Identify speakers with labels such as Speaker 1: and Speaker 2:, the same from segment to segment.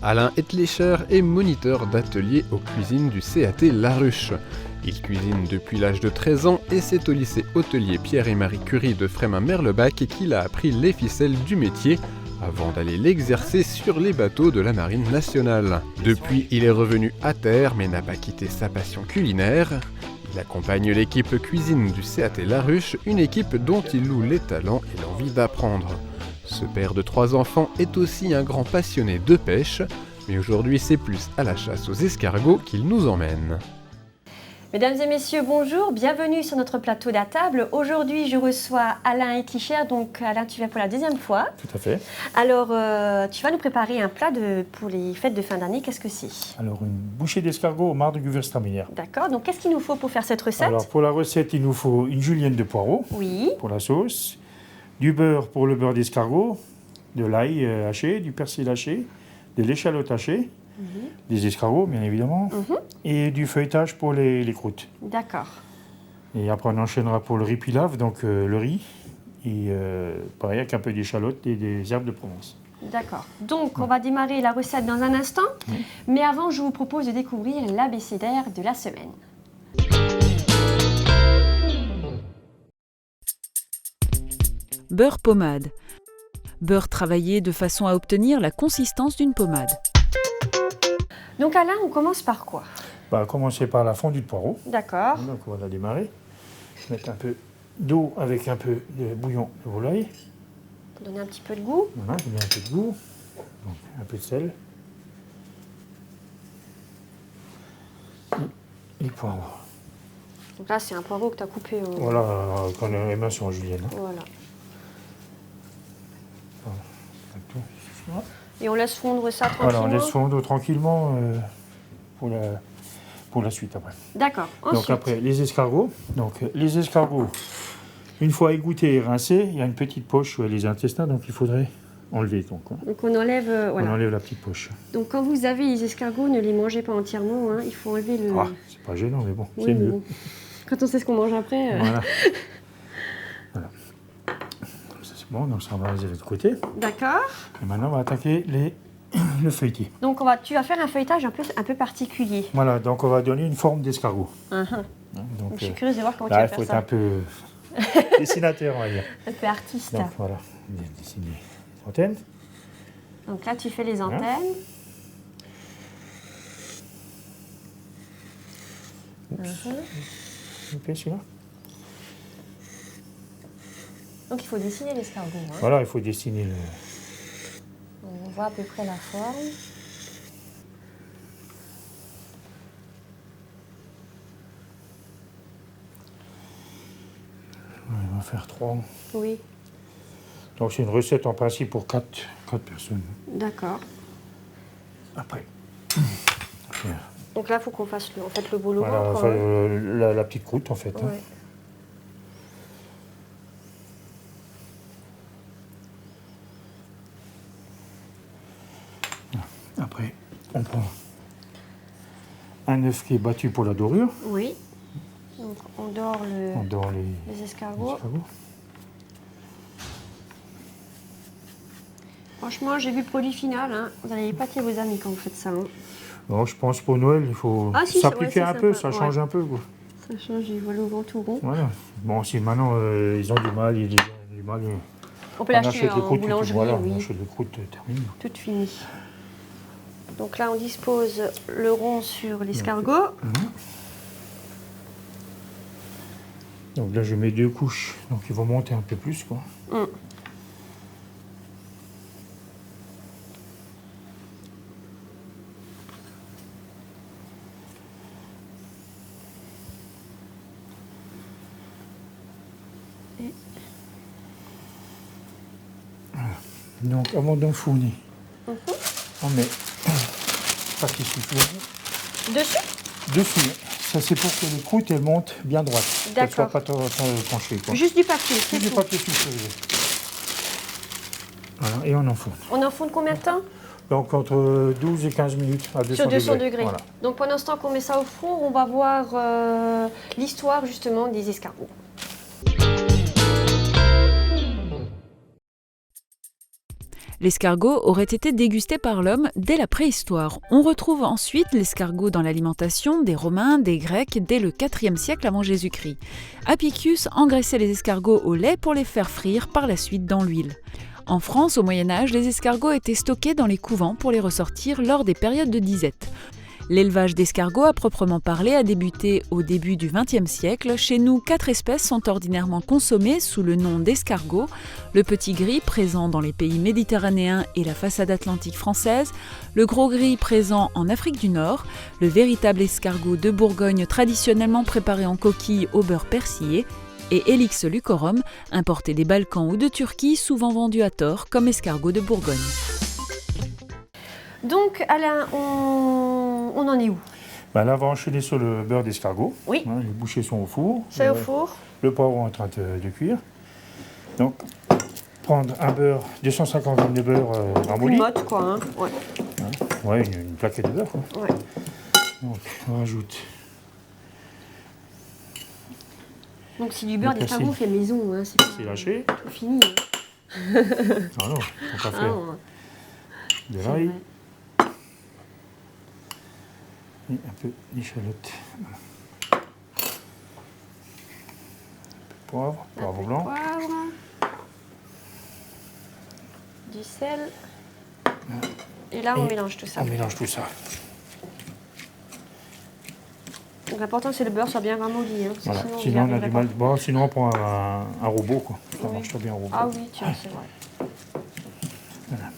Speaker 1: Alain Etlecher est moniteur d'atelier aux cuisines du CAT Laruche. Il cuisine depuis l'âge de 13 ans et c'est au lycée hôtelier Pierre et Marie Curie de Frémin-Merlebach qu'il a appris les ficelles du métier avant d'aller l'exercer sur les bateaux de la Marine nationale. Depuis, il est revenu à terre mais n'a pas quitté sa passion culinaire. Il accompagne l'équipe cuisine du CAT Laruche, une équipe dont il loue les talents et l'envie d'apprendre. Ce père de 3 enfants est aussi un grand passionné de pêche, mais aujourd'hui c'est plus à la chasse aux escargots qu'il nous emmène.
Speaker 2: Mesdames et messieurs, bonjour, bienvenue sur notre plateau d'à table. Aujourd'hui, je reçois Alain Etlecher. Donc Alain, tu viens pour la 2e fois.
Speaker 3: Tout à fait.
Speaker 2: Alors, tu vas nous préparer un plat pour les fêtes de fin d'année. Qu'est-ce que c'est?
Speaker 3: Alors, une bouchée d'escargot au marc de Gewürztraminer.
Speaker 2: D'accord, donc qu'est-ce qu'il nous faut pour faire cette recette?
Speaker 3: Alors, pour la recette, il nous faut une julienne de poireaux
Speaker 2: Oui.
Speaker 3: pour la sauce, du beurre pour le beurre d'escargot, de l'ail haché, du persil haché, de l'échalote hachée, des escargots, bien évidemment, et du feuilletage pour les croûtes.
Speaker 2: D'accord.
Speaker 3: Et après, on enchaînera pour le riz pilaf, donc le riz, et pareil, avec un peu d'échalote et des herbes de Provence.
Speaker 2: D'accord. Donc, on va démarrer la recette dans un instant. Mais avant, je vous propose de découvrir l'abécédaire de la semaine.
Speaker 4: Beurre pommade. Beurre travaillé de façon à obtenir la consistance d'une pommade.
Speaker 2: Donc Alain, on commence par quoi?
Speaker 3: On va commencer par la fondue de poireaux.
Speaker 2: D'accord.
Speaker 3: Donc on va la démarrer. Mettre un peu d'eau avec un peu de bouillon de volaille.
Speaker 2: Pour donner un petit peu de goût.
Speaker 3: Voilà, donner un peu de goût. Donc un peu de sel. Et les poireaux.
Speaker 2: Donc là, c'est un poireau que tu as coupé.
Speaker 3: Voilà, quand les mains sont en julienne.
Speaker 2: Voilà.
Speaker 3: Voilà.
Speaker 2: Et on laisse fondre ça tranquillement.
Speaker 3: Voilà, on laisse fondre tranquillement pour la suite après.
Speaker 2: D'accord.
Speaker 3: Donc après, les escargots. Donc les escargots, une fois égouttés et rincés, il y a une petite poche sur les intestins, donc il faudrait enlever. Donc
Speaker 2: on enlève, voilà.
Speaker 3: On enlève la petite poche.
Speaker 2: Donc quand vous avez les escargots, ne les mangez pas entièrement, hein. Il faut enlever le...
Speaker 3: Ah, c'est pas gênant, mais bon,
Speaker 2: Oui,
Speaker 3: c'est mieux.
Speaker 2: Bon. Quand on sait ce qu'on mange après...
Speaker 3: Voilà. Voilà. Ça c'est bon, donc ça on va laisser de l'autre côté.
Speaker 2: D'accord.
Speaker 3: Et maintenant on va attaquer le feuilleté.
Speaker 2: Donc tu vas faire un feuilletage un peu particulier.
Speaker 3: Voilà, donc on va donner une forme d'escargot.
Speaker 2: Donc, je suis curieuse de voir comment
Speaker 3: là,
Speaker 2: tu vas faire ça.
Speaker 3: il faut être un peu dessinateur, on va dire.
Speaker 2: Un peu artiste.
Speaker 3: Donc voilà, dessiner les antennes.
Speaker 2: Donc là, tu fais les antennes.
Speaker 3: Ok, celui-là.
Speaker 2: Donc il faut dessiner l'escargot. Hein.
Speaker 3: Voilà, il faut dessiner le...
Speaker 2: On voit à peu près la forme.
Speaker 3: On va faire 3.
Speaker 2: Oui.
Speaker 3: Donc c'est une recette en principe pour 4 personnes.
Speaker 2: D'accord.
Speaker 3: Après.
Speaker 2: Donc là, il faut qu'on fasse le bolo.
Speaker 3: Voilà,
Speaker 2: ventre,
Speaker 3: enfin, la petite croûte en fait.
Speaker 2: Ouais.
Speaker 3: Hein. Après, on prend un œuf qui est battu pour la dorure.
Speaker 2: Oui. Donc on dore les escargots. Franchement, j'ai vu le produit final. Hein. Vous allez épater vos amis quand vous faites ça. Hein.
Speaker 3: Non, je pense pour Noël, il faut s'appliquer un peu, ça change un peu. Quoi.
Speaker 2: Ça change, ils voient le vent tout rond.
Speaker 3: Voilà. Bon, si maintenant ils ont du mal,
Speaker 2: on peut l'acheter en boulangerie,
Speaker 3: voilà,
Speaker 2: oui.
Speaker 3: on achète des croûtes terminées.
Speaker 2: Toutes finies. Donc là, on dispose le rond sur l'escargot.
Speaker 3: Donc là, je mets 2 couches, donc ils vont monter un peu plus, quoi. Donc avant d'enfourner, on met papier soufflé dessus. Ça c'est pour que les croûtes elles montent bien droites, qu'elles ne soient pas trop penchées. Quoi.
Speaker 2: Juste du papier,
Speaker 3: Juste du papier soufflé. Voilà, et on enfourne.
Speaker 2: On enfourne combien de temps?
Speaker 3: Donc entre 12 et 15 minutes à 200
Speaker 2: Sur 200 degrés.
Speaker 3: Voilà.
Speaker 2: Donc pendant ce temps qu'on met ça au four, on va voir l'histoire justement des escargots.
Speaker 4: L'escargot aurait été dégusté par l'homme dès la préhistoire. On retrouve ensuite l'escargot dans l'alimentation des Romains, des Grecs, dès le IVe siècle avant Jésus-Christ. Apicius engraissait les escargots au lait pour les faire frire par la suite dans l'huile. En France, au Moyen-Âge, les escargots étaient stockés dans les couvents pour les ressortir lors des périodes de disette. L'élevage d'escargots à proprement parler a débuté au début du XXe siècle. Chez nous, 4 espèces sont ordinairement consommées sous le nom d'escargot. Le petit gris, présent dans les pays méditerranéens et la façade atlantique française. Le gros gris, présent en Afrique du Nord. Le véritable escargot de Bourgogne, traditionnellement préparé en coquille au beurre persillé. Et Helix lucorum, importé des Balkans ou de Turquie, souvent vendu à tort comme escargot de Bourgogne.
Speaker 2: Donc Alain, on en est où?
Speaker 3: Ben là, on va enchaîner sur le beurre d'escargot.
Speaker 2: Oui.
Speaker 3: Les bouchées sont au four.
Speaker 2: C'est au four.
Speaker 3: Le poivron est en train de cuire. Donc, prendre un beurre, 250 g de beurre ramolli.
Speaker 2: Une motte, quoi. Hein. Ouais.
Speaker 3: Ouais, une plaquette de beurre. Quoi.
Speaker 2: Ouais.
Speaker 3: Donc, on rajoute.
Speaker 2: Donc, c'est du beurre d'escargot fait maison. Hein.
Speaker 3: C'est lâché.
Speaker 2: Tout fini.
Speaker 3: Ah non, faut pas faire de l'ail. Et un peu d'échalote. Un peu de poivre blanc.
Speaker 2: Du sel. Et là, on mélange tout ça.
Speaker 3: On mélange tout ça.
Speaker 2: Donc l'important, c'est que le beurre soit bien ramolli. Hein,
Speaker 3: voilà. Sinon, on a du mal. Bon, sinon, on prend un robot. Quoi. Ça marche très bien, un robot.
Speaker 2: Ah oui, tiens, c'est vrai.
Speaker 3: Voilà.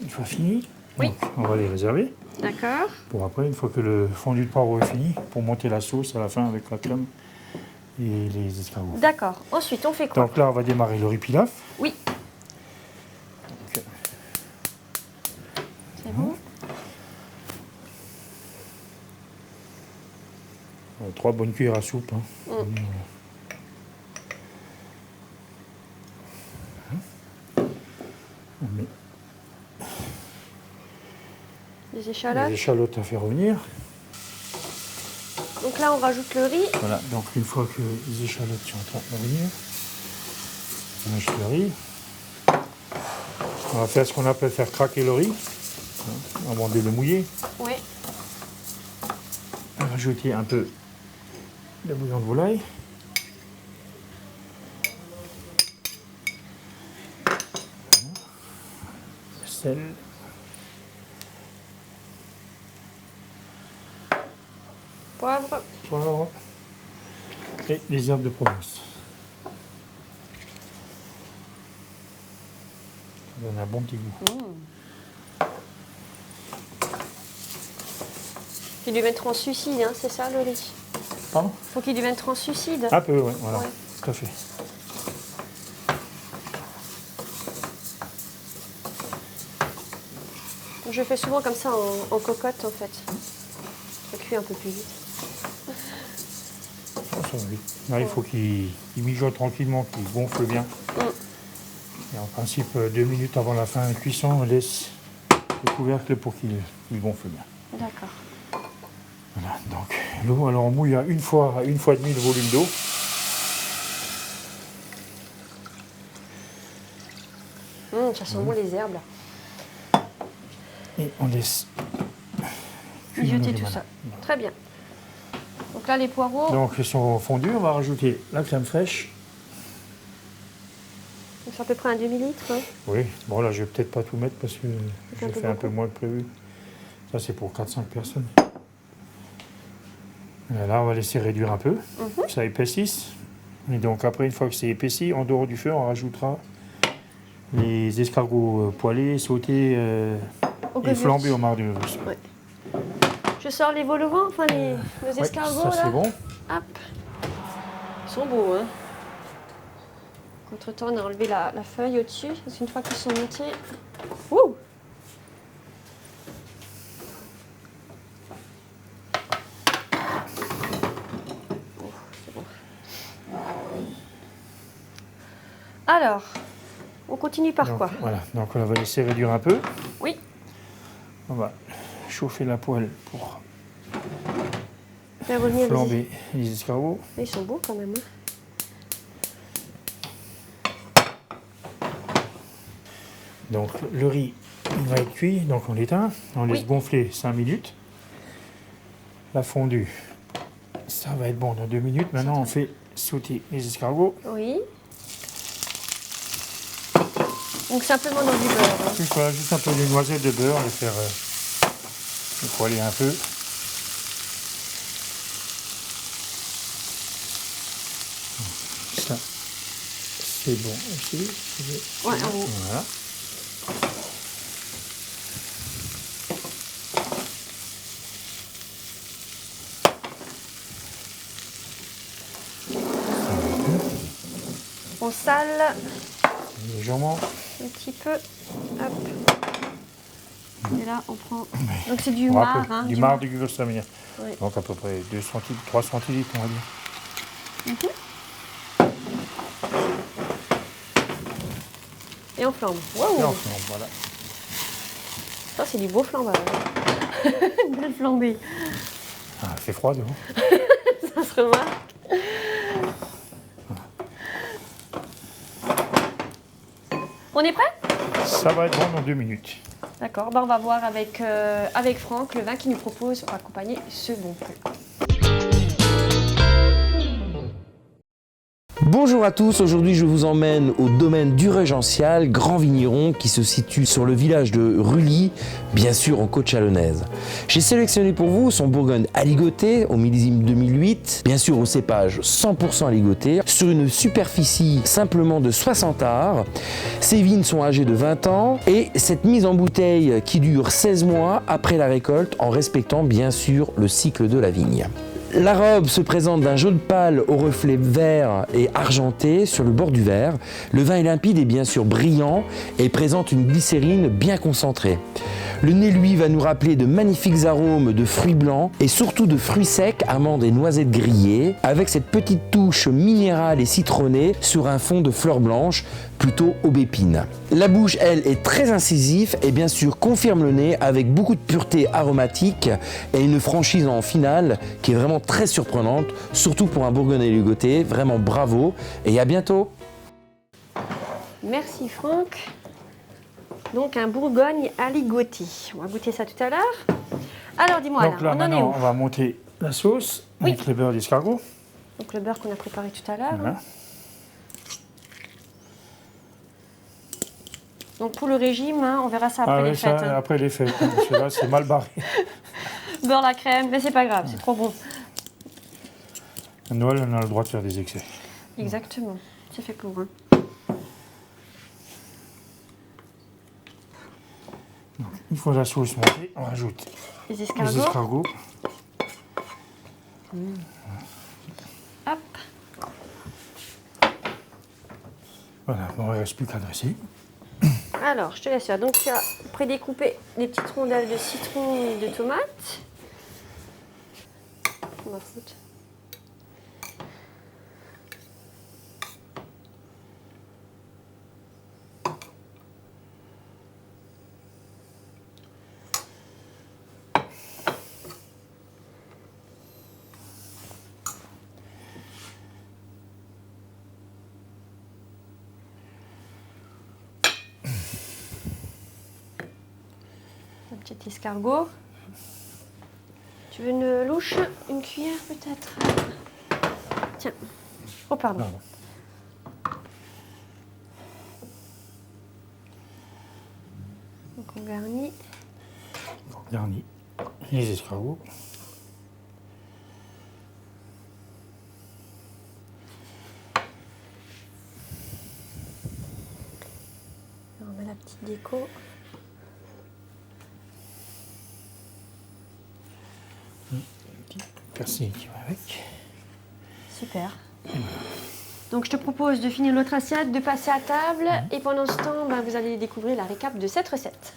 Speaker 3: Une fois fini,
Speaker 2: oui.
Speaker 3: Donc, on va les réserver.
Speaker 2: D'accord.
Speaker 3: Pour après, une fois que le fondu de poivre est fini, pour monter la sauce à la fin avec la crème et les escargots.
Speaker 2: D'accord. Ensuite, on fait quoi?
Speaker 3: Donc là, on va démarrer le riz pilaf.
Speaker 2: Oui.
Speaker 3: Donc,
Speaker 2: c'est bon.
Speaker 3: 3 bonnes cuillères à soupe. Hein. On met
Speaker 2: les échalotes.
Speaker 3: Les échalotes à faire revenir.
Speaker 2: Donc là, on rajoute le riz.
Speaker 3: Voilà, donc une fois que les échalotes sont en train de revenir, on ajoute le riz. On va faire ce qu'on appelle faire craquer le riz, avant de le mouiller.
Speaker 2: Oui.
Speaker 3: On va rajouter un peu de bouillon de volaille. Le sel. Poivre. Et les herbes de Provence. Ça donne un bon petit goût.
Speaker 2: Il lui met translucide, hein, c'est ça le riz?
Speaker 3: Pardon?
Speaker 2: Faut qu'il devienne translucide.
Speaker 3: Un peu, oui, voilà. Ouais. Tout à fait.
Speaker 2: Je fais souvent comme ça en cocotte en fait. Ça cuit un peu plus vite.
Speaker 3: Ça va vite. Là, il faut qu'il mijote tranquillement, qu'il gonfle bien. Et en principe, 2 minutes avant la fin de cuisson, on laisse le couvercle pour qu'il gonfle bien.
Speaker 2: D'accord.
Speaker 3: Voilà, donc l'eau, alors on mouille à une fois et demie le volume d'eau.
Speaker 2: Ça sent bon les herbes là.
Speaker 3: Et on laisse
Speaker 2: mijoter tout ça. Très bien. Donc là, les poireaux.
Speaker 3: Donc ils sont fondus, on va rajouter la crème fraîche.
Speaker 2: Donc c'est à peu près un demi-litre. Hein.
Speaker 3: Oui, bon là je vais peut-être pas tout mettre parce que je fais un peu moins que prévu. Ça c'est pour 4-5 personnes. Et là on va laisser réduire un peu, ça épaississe. Et donc après, une fois que c'est épaissi, en dehors du feu, on rajoutera les escargots poêlés, sautés et flambés au marc de russe.
Speaker 2: Ouais. Je sors les vol au vent, enfin les escargots
Speaker 3: ça,
Speaker 2: là.
Speaker 3: c'est bon.
Speaker 2: Hop. Ils sont beaux, hein. Entre-temps, on a enlevé la feuille au-dessus, parce qu'une fois qu'ils sont montés... Ouh! C'est bon. Alors, on continue par quoi?
Speaker 3: Voilà, donc on va laisser réduire un peu.
Speaker 2: Oui.
Speaker 3: On va chauffer la poêle pour
Speaker 2: faire revenir
Speaker 3: flamber les escargots.
Speaker 2: Ils sont beaux quand même.
Speaker 3: Donc le riz il va être cuit, donc on l'éteint, on laisse gonfler 5 minutes. La fondue, ça va être bon dans 2 minutes. Maintenant on fait sauter les escargots.
Speaker 2: Oui. Donc simplement dans du beurre. Hein.
Speaker 3: C'est ça, juste un peu de noisettes de beurre, les faire poêler un peu. Ça, c'est bon aussi.
Speaker 2: Ouais, en haut.
Speaker 3: Voilà.
Speaker 2: On sale
Speaker 3: légèrement.
Speaker 2: un petit peu. Hop. Et là, on prend. Donc c'est du marc. Hein,
Speaker 3: du marc de Gewürztraminer.
Speaker 2: Oui.
Speaker 3: Donc à peu près 2 centilitres, 3 centilitres, on va dire.
Speaker 2: Et on flambe. Waouh.
Speaker 3: Et on flambe, voilà.
Speaker 2: Ça, c'est du beau flambage. Belle flambée.
Speaker 3: Ah, il fait froid dehors.
Speaker 2: Ça se remarque. On est prêt?
Speaker 3: Ça va être bon dans 2 minutes.
Speaker 2: D'accord, on va voir avec Franck le vin qu'il nous propose pour accompagner ce bon plat.
Speaker 5: Bonjour à tous, aujourd'hui je vous emmène au domaine du Régential, grand vigneron qui se situe sur le village de Rully, bien sûr en Côte-Chalonnaise. J'ai sélectionné pour vous son Bourgogne aligoté au millésime 2008, bien sûr au cépage 100% aligoté, sur une superficie simplement de 60 arts. Ces vignes sont âgées de 20 ans et cette mise en bouteille qui dure 16 mois après la récolte en respectant bien sûr le cycle de la vigne. La robe se présente d'un jaune pâle au reflet vert et argenté sur le bord du verre. Le vin est limpide et bien sûr brillant et présente une glycérine bien concentrée. Le nez, lui, va nous rappeler de magnifiques arômes de fruits blancs et surtout de fruits secs, amandes et noisettes grillées, avec cette petite touche minérale et citronnée sur un fond de fleurs blanches, plutôt aubépine. La bouche, elle, est très incisive et bien sûr confirme le nez avec beaucoup de pureté aromatique et une franchise en finale qui est vraiment très surprenante, surtout pour un Bourgogne aligoté. Vraiment bravo et à bientôt.
Speaker 2: Merci Franck. Donc un Bourgogne aligoté. On va goûter ça tout à l'heure. Alors dis-moi,
Speaker 3: donc là,
Speaker 2: on en est où?
Speaker 3: on va monter la sauce avec le beurre d'escargot.
Speaker 2: Donc le beurre qu'on a préparé tout à l'heure.
Speaker 3: Voilà.
Speaker 2: Donc pour le régime, hein, on verra ça après les fêtes.
Speaker 3: Ça, après les fêtes, parce que là c'est mal barré.
Speaker 2: Beurre, la crème, mais c'est pas grave, c'est trop bon.
Speaker 3: À Noël, on a le droit de faire des excès.
Speaker 2: Exactement, c'est fait pour. Hein.
Speaker 3: Donc, une fois la sauce montée, on rajoute
Speaker 2: les escargots.
Speaker 3: Les escargots.
Speaker 2: Hop.
Speaker 3: Voilà, bon, il ne reste plus qu'à dresser.
Speaker 2: Alors, je te laisse faire. Donc, tu as prédécoupé des petites rondelles de citron et de tomates. On va foutre. Un petit escargot. Tu veux une louche, une cuillère peut-être? Tiens. Oh pardon.
Speaker 3: Pardon.
Speaker 2: Donc on garnit.
Speaker 3: On garnit les escargots.
Speaker 2: On met la petite déco.
Speaker 3: Persil qui va avec.
Speaker 2: Super. Donc je te propose de finir notre assiette, de passer à table et pendant ce temps, vous allez découvrir la récap de cette recette.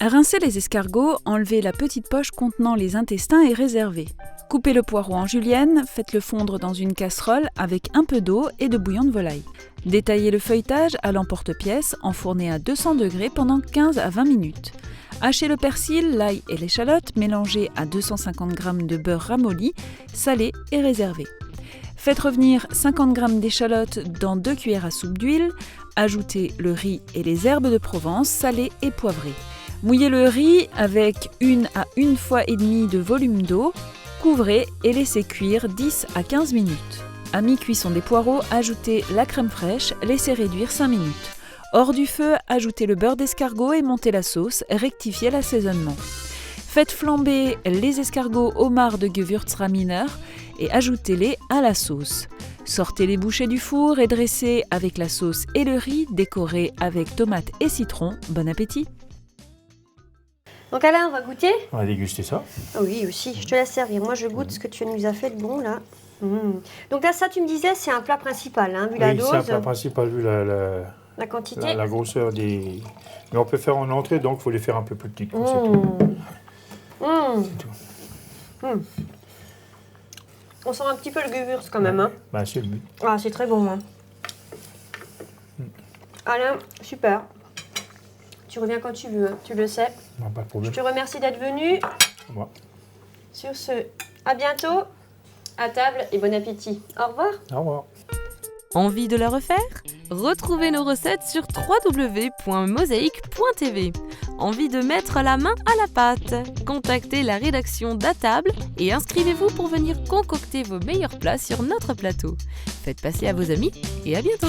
Speaker 4: Rincer les escargots, enlever la petite poche contenant les intestins et réserver. Coupez le poireau en julienne, faites-le fondre dans une casserole avec un peu d'eau et de bouillon de volaille. Détaillez le feuilletage à l'emporte-pièce, enfourné à 200 degrés pendant 15 à 20 minutes. Hachez le persil, l'ail et l'échalote, mélangez à 250 g de beurre ramolli, salé et réservé. Faites revenir 50 g d'échalote dans 2 cuillères à soupe d'huile, ajoutez le riz et les herbes de Provence salées et poivrées. Mouillez le riz avec 1 à 1,5 fois de volume d'eau, couvrez et laissez cuire 10 à 15 minutes. À mi-cuisson des poireaux, ajoutez la crème fraîche, laissez réduire 5 minutes. Hors du feu, ajoutez le beurre d'escargot et montez la sauce, rectifiez l'assaisonnement. Faites flamber les escargots au marc de Gewürztraminer et ajoutez-les à la sauce. Sortez les bouchées du four et dressez avec la sauce et le riz, décoré avec tomates et citron. Bon appétit!
Speaker 2: Donc Alain, on va goûter?
Speaker 3: On va déguster ça.
Speaker 2: Oui, aussi. Je te laisse servir. Moi, je goûte ce que tu nous as fait de bon, là. Donc là, ça, tu me disais, c'est un plat principal, hein, vu la dose.
Speaker 3: Oui, c'est un plat principal, vu
Speaker 2: la quantité.
Speaker 3: La grosseur des... Mais on peut faire en entrée, donc il faut les faire un peu plus petites. C'est tout.
Speaker 2: On sent un petit peu le gewürz quand même. Hein.
Speaker 3: Ben, c'est le but.
Speaker 2: Ah, c'est très bon. Hein. Alain, super. Tu reviens quand tu veux, hein. Tu le sais.
Speaker 3: Non, pas de problème.
Speaker 2: Je te remercie d'être venu.
Speaker 3: Moi.
Speaker 2: Sur ce, à bientôt, à table et bon appétit. Au revoir.
Speaker 3: Au revoir.
Speaker 6: Envie de la refaire? Retrouvez nos recettes sur www.mosaïque.tv. Envie de mettre la main à la pâte? Contactez la rédaction d'Atable et inscrivez-vous pour venir concocter vos meilleurs plats sur notre plateau. Faites passer à vos amis et à bientôt!